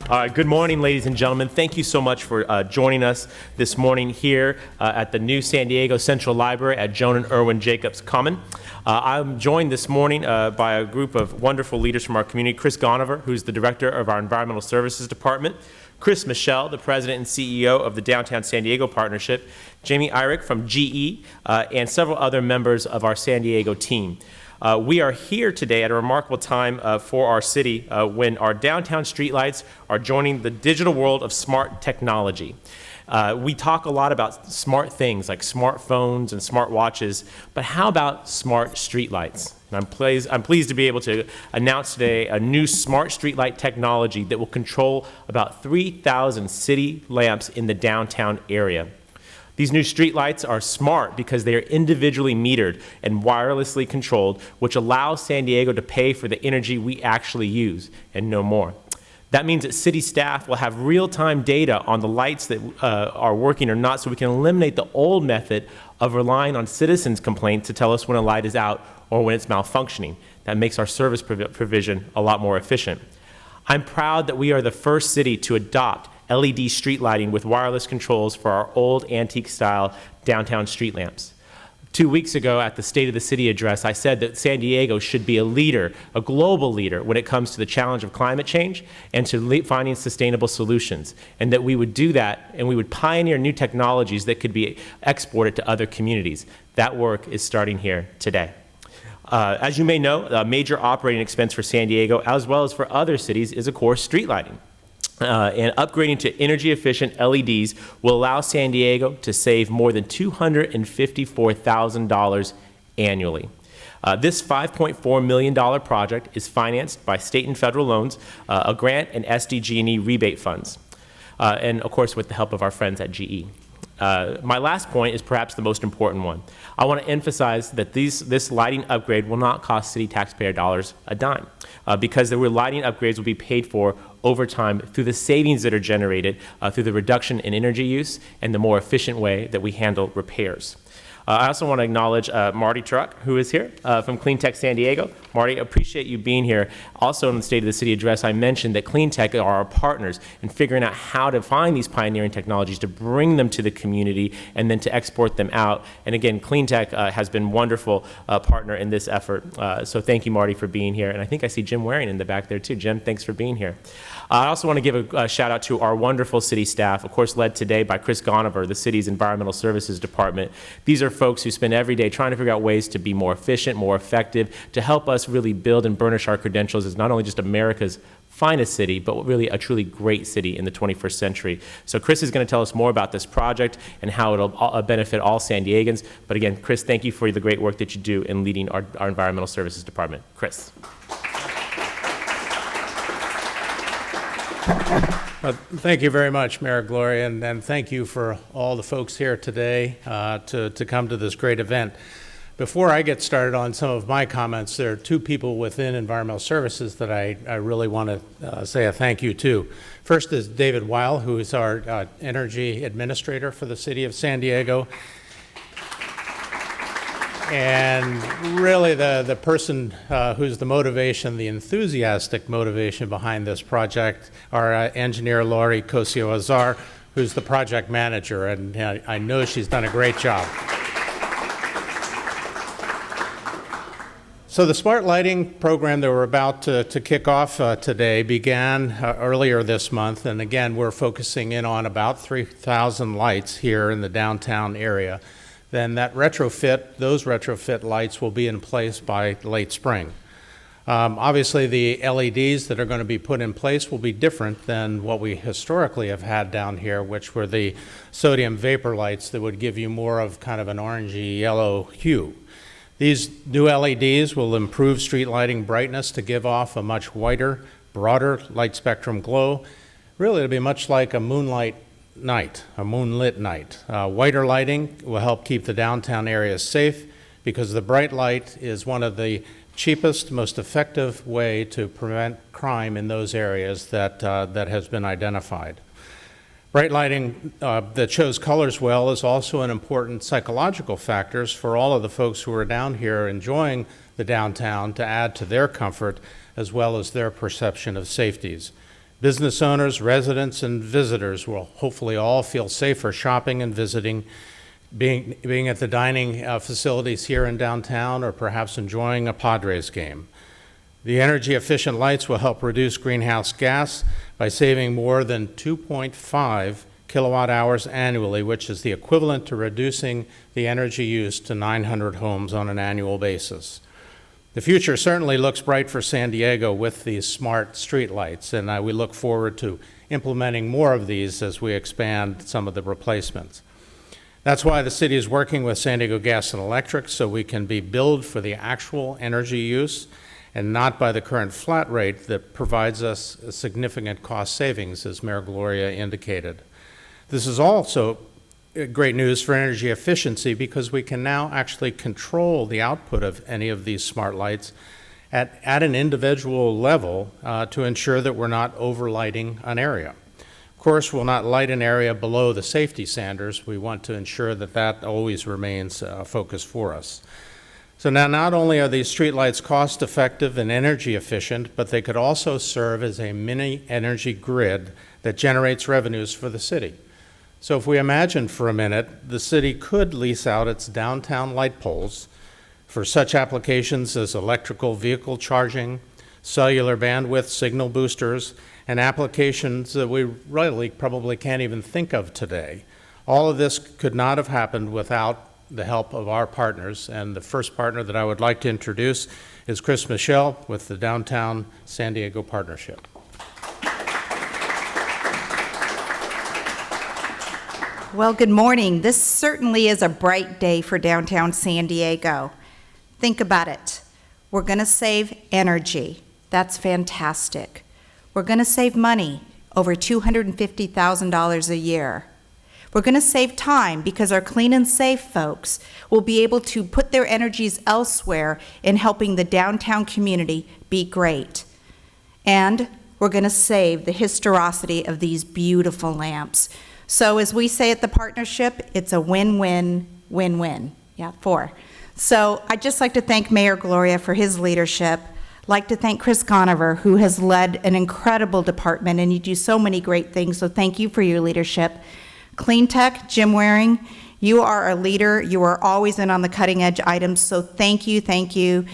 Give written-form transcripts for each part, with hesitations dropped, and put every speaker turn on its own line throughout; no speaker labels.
Good morning, ladies and gentlemen. Thank you so much for joining us this morning here at the new San Diego Central Library at Joan and Irwin Jacobs Common. I'm joined this morning by a group of wonderful leaders from our community. Chris Gonover, who's the director of our Environmental Services Department. Chris Michel, the president and CEO of the Downtown San Diego Partnership. Jamie Eyrich from GE, and several other members of our San Diego team. We are here today at a remarkable time for our city when our downtown streetlights are joining the digital world of smart technology. We talk a lot about smart things like smartphones and smartwatches, but how about smart streetlights? And I'm pleased to be able to announce today a new smart streetlight technology that will control about 3,000 city lamps in the downtown area. These new streetlights are smart because they are individually metered and wirelessly controlled, which allows San Diego to pay for the energy we actually use and no more. That means that city staff will have real-time data on the lights that are working or not, so we can eliminate the old method of relying on citizens' complaints to tell us when a light is out or when it's malfunctioning. That makes our service provision a lot more efficient. I'm proud that we are the first city to adopt LED street lighting with wireless controls for our old antique-style downtown street lamps. 2 weeks ago at the State of the City address, I said that San Diego should be a leader, a global leader, when it comes to the challenge of climate change and to finding sustainable solutions, and that we would do that and we would pioneer new technologies that could be exported to other communities. That work is starting here today. As you may know, a major operating expense for San Diego, as well as for other cities, is, of course, street lighting. And upgrading to energy-efficient LEDs will allow San Diego to save more than $254,000 annually. This $5.4 million project is financed by state and federal loans, a grant, and SDG&E rebate funds, and, of course, with the help of our friends at GE. My last point is perhaps the most important one. I want to emphasize that this lighting upgrade will not cost city taxpayer dollars a dime, because the lighting upgrades will be paid for over time through the savings that are generated through the reduction in energy use and the more efficient way that we handle repairs. I also want to acknowledge Marty Truck, who is here from Clean Tech San Diego. Marty, appreciate you being here. Also in the State of the City address, I mentioned that Clean Tech are our partners in figuring out how to find these pioneering technologies, to bring them to the community, and then to export them out. And again, Clean Tech has been a wonderful partner in this effort. So thank you, Marty, for being here. And I think I see Jim Waring in the back there, too. Jim, thanks for being here. I also want to give a shout out to our wonderful city staff, of course led today by Chris Gonover, the city's Environmental Services Department. These are folks who spend every day trying to figure out ways to be more efficient, more effective, to help us really build and burnish our credentials as not only just America's finest city, but really a truly great city in the 21st century. So Chris is going to tell us more about this project and how it'll benefit all San Diegans. But again, Chris, thank you for the great work that you do in leading our Environmental Services Department. Chris.
Thank you very much, Mayor Gloria, and thank you for all the folks here today to come to this great event. Before I get started on some of my comments, there are two people within Environmental Services that I really want to say a thank you to. First is David Weil, who is our Energy Administrator for the City of San Diego. And really the person who's the motivation, the enthusiastic motivation behind this project, our engineer Laurie Cosio-Azar, who's the project manager, and I know she's done a great job. So the smart lighting program that we're about to kick off today began earlier this month, and again we're focusing in on about 3,000 lights here in the downtown area. Then those retrofit lights will be in place by late spring. Obviously, the LEDs that are going to be put in place will be different than what we historically have had down here, which were the sodium vapor lights that would give you more of kind of an orangey yellow hue. These new LEDs will improve street lighting brightness to give off a much whiter, broader light spectrum glow. Really, it'll be much like a moonlit night. Whiter lighting will help keep the downtown area safe because the bright light is one of the cheapest, most effective way to prevent crime in those areas that has been identified. Bright lighting that shows colors well is also an important psychological factor for all of the folks who are down here enjoying the downtown to add to their comfort as well as their perception of safeties. Business owners, residents, and visitors will hopefully all feel safer shopping and visiting, being at the dining facilities here in downtown, or perhaps enjoying a Padres game. The energy-efficient lights will help reduce greenhouse gas by saving more than 2.5 kilowatt hours annually, which is the equivalent to reducing the energy use to 900 homes on an annual basis. The future certainly looks bright for San Diego with these smart street lights, and we look forward to implementing more of these as we expand some of the replacements. That's why the city is working with San Diego Gas and Electric, so we can be billed for the actual energy use and not by the current flat rate that provides us a significant cost savings, as Mayor Gloria indicated. This is also great news for energy efficiency because we can now actually control the output of any of these smart lights at an individual level to ensure that we're not overlighting an area. Of course, we'll not light an area below the safety standards. We want to ensure that that always remains a focus for us. So now not only are these streetlights cost effective and energy efficient, but they could also serve as a mini energy grid that generates revenues for the city. So if we imagine for a minute, the city could lease out its downtown light poles for such applications as electrical vehicle charging, cellular bandwidth signal boosters, and applications that we really probably can't even think of today. All of this could not have happened without the help of our partners, and the first partner that I would like to introduce is Chris Michel with the Downtown San Diego Partnership.
Well, good morning. This certainly is a bright day for downtown San Diego. Think about it. We're going to save energy. That's fantastic. We're going to save money, over $250,000 a year. We're going to save time because our clean and safe folks will be able to put their energies elsewhere in helping the downtown community be great. And we're going to save the historicity of these beautiful lamps. So as we say at the partnership, it's a win-win, win-win. Yeah, 4. So I'd just like to thank Mayor Gloria for his leadership. I'd like to thank Chris Conover, who has led an incredible department, and you do so many great things, so thank you for your leadership. Clean Tech, Jim Waring, you are a leader. You are always in on the cutting edge items, so thank you, thank you.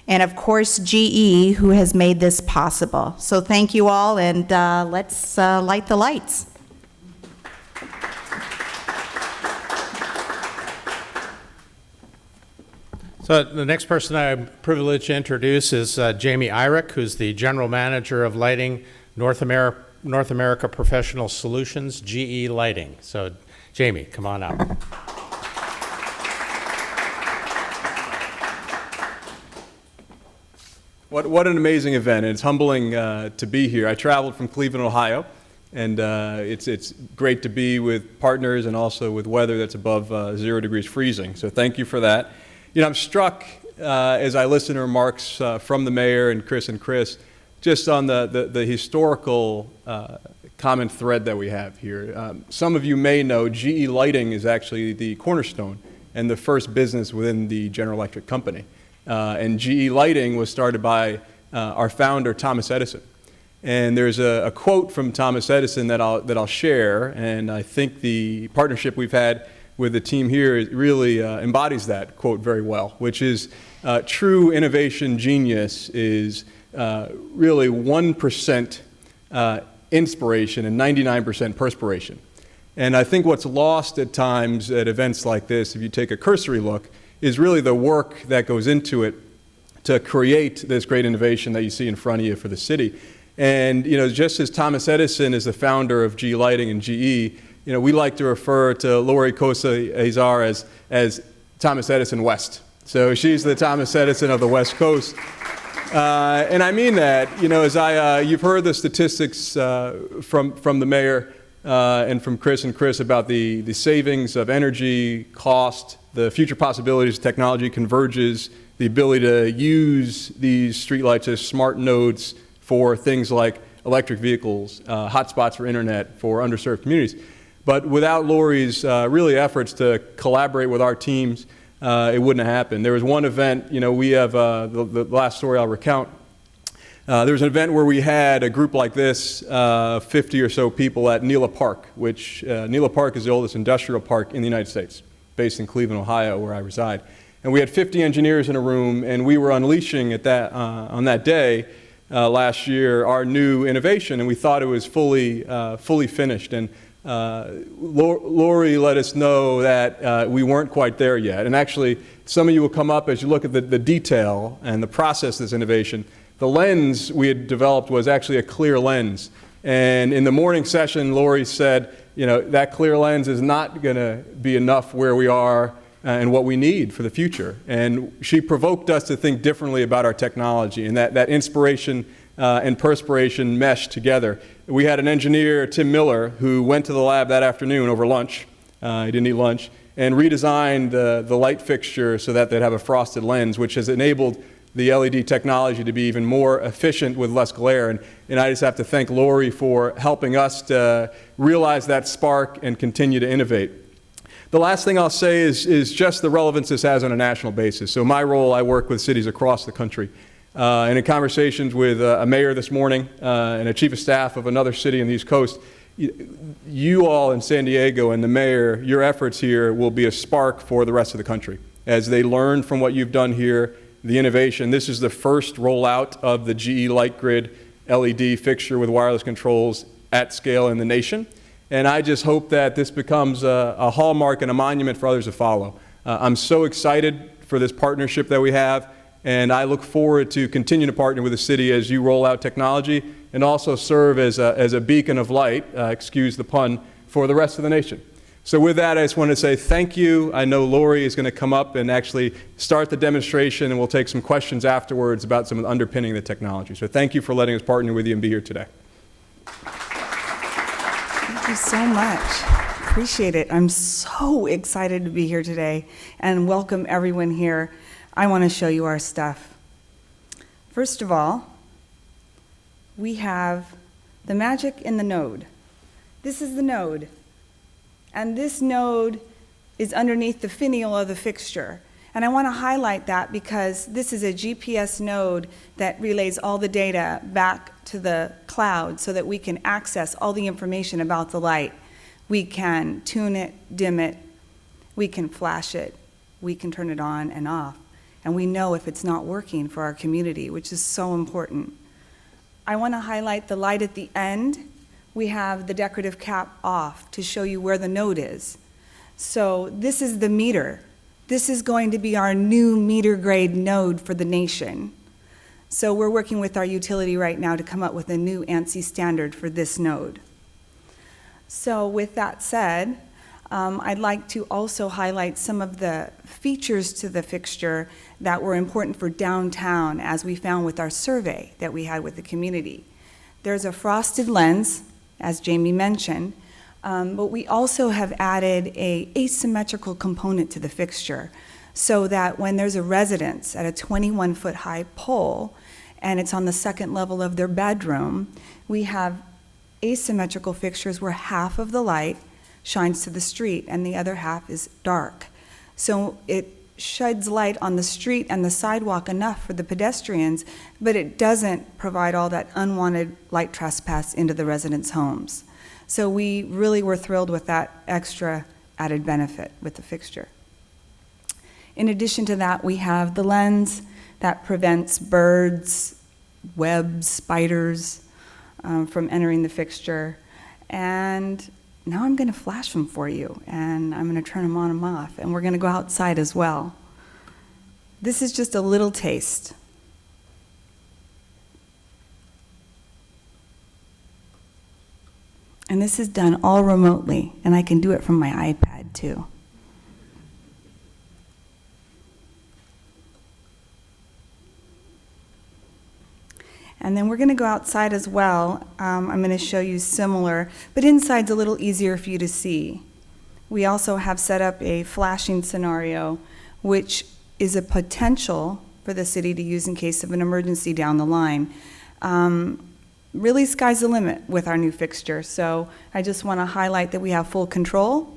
And of course, GE, who has made this possible. So thank you all, and let's light the lights.
So the next person I'm privileged to introduce is Jamie Eyrich, who's the General Manager of Lighting North America Professional Solutions, GE Lighting. So Jamie, come on up.
What an amazing event. It's humbling to be here. I traveled from Cleveland, Ohio, and it's great to be with partners and also with weather that's above 0 degrees freezing. So thank you for that. You know, I'm struck as I listen to remarks from the mayor and Chris just on the historical common thread that we have here. Some of you may know GE Lighting is actually the cornerstone and the first business within the General Electric company. And GE Lighting was started by our founder, Thomas Edison. And there's a quote from Thomas Edison that I'll share, and I think the partnership we've had with the team here really embodies that quote very well, which is true innovation genius is really 1% inspiration and 99% perspiration. And I think what's lost at times at events like this, if you take a cursory look, is really the work that goes into it to create this great innovation that you see in front of you for the city. And you know, just as Thomas Edison is the founder of GE Lighting and GE, you know, we like to refer to Lori Kosa-Azar as Thomas Edison West. So she's the Thomas Edison of the West Coast. And I mean that, you know, as you've heard the statistics from the mayor and from Chris about the savings of energy, cost, the future possibilities, technology converges, the ability to use these streetlights as smart nodes for things like electric vehicles, hotspots for internet, for underserved communities. But without Lori's really efforts to collaborate with our teams, it wouldn't have happened. There was one event, you know, we have the last story I'll recount. There was an event where we had a group like this, 50 or so people at Nela Park, which Nela Park is the oldest industrial park in the United States, based in Cleveland, Ohio, where I reside. And we had 50 engineers in a room, and we were unleashing on that day last year our new innovation, and we thought it was fully finished. And Lori let us know that we weren't quite there yet. And actually, some of you will come up as you look at the detail and the process of this innovation. The lens we had developed was actually a clear lens. And in the morning session, Lori said, you know, that clear lens is not going to be enough where we are and what we need for the future. And she provoked us to think differently about our technology, and that inspiration and perspiration meshed together. We had an engineer, Tim Miller, who went to the lab that afternoon over lunch. He didn't eat lunch, and redesigned the light fixture so that they'd have a frosted lens, which has enabled the LED technology to be even more efficient with less glare. And I just have to thank Lori for helping us to realize that spark and continue to innovate. The last thing I'll say is just the relevance this has on a national basis. So my role, I work with cities across the country. And in conversations with a mayor this morning and a chief of staff of another city on the East Coast, you all in San Diego and the mayor, your efforts here will be a spark for the rest of the country. As they learn from what you've done here, the innovation. This is the first rollout of the GE LightGrid LED fixture with wireless controls at scale in the nation. And I just hope that this becomes a hallmark and a monument for others to follow. I'm so excited for this partnership that we have, and I look forward to continuing to partner with the city as you roll out technology and also serve as a beacon of light, excuse the pun, for the rest of the nation. So with that, I just want to say thank you. I know Lori is going to come up and actually start the demonstration, and we'll take some questions afterwards about some of the underpinning of the technology. So thank you for letting us partner with you and be here today.
Thank you so much. Appreciate it. I'm so excited to be here today and welcome everyone here. I want to show you our stuff. First of all, we have the magic in the node. This is the node. And this node is underneath the finial of the fixture. And I want to highlight that because this is a GPS node that relays all the data back to the cloud so that we can access all the information about the light. We can tune it, dim it, we can flash it, we can turn it on and off. And we know if it's not working for our community, which is so important. I want to highlight the light at the end. We have the decorative cap off to show you where the node is. So this is the meter. This is going to be our new meter grade node for the nation. So we're working with our utility right now to come up with a new ANSI standard for this node. So with that said, I'd like to also highlight some of the features to the fixture that were important for downtown, as we found with our survey that we had with the community. There's a frosted lens, as Jamie mentioned, but we also have added an asymmetrical component to the fixture so that when there's a residence at a 21-foot high pole and it's on the second level of their bedroom, we have asymmetrical fixtures where half of the light shines to the street and the other half is dark. So it sheds light on the street and the sidewalk enough for the pedestrians, but it doesn't provide all that unwanted light trespass into the residents' homes. So we really were thrilled with that extra added benefit with the fixture. In addition to that, we have the lens that prevents birds, webs, spiders from entering the fixture. And now I'm going to flash them for you, and I'm going to turn them on and off, and we're going to go outside as well. This is just a little taste. And this is done all remotely, and I can do it from my iPad too. And then we're going to go outside as well. I'm going to show you similar, but inside's a little easier for you to see. We also have set up a flashing scenario, which is a potential for the city to use in case of an emergency down the line. Really, sky's the limit with our new fixture. So I just want to highlight that we have full control,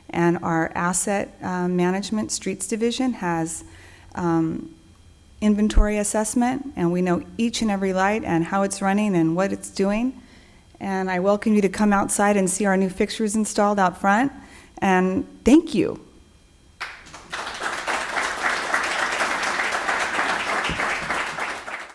and our asset management streets division has inventory assessment, and we know each and every light and how it's running and what it's doing. And I welcome you to come outside and see our new fixtures installed out front. And thank you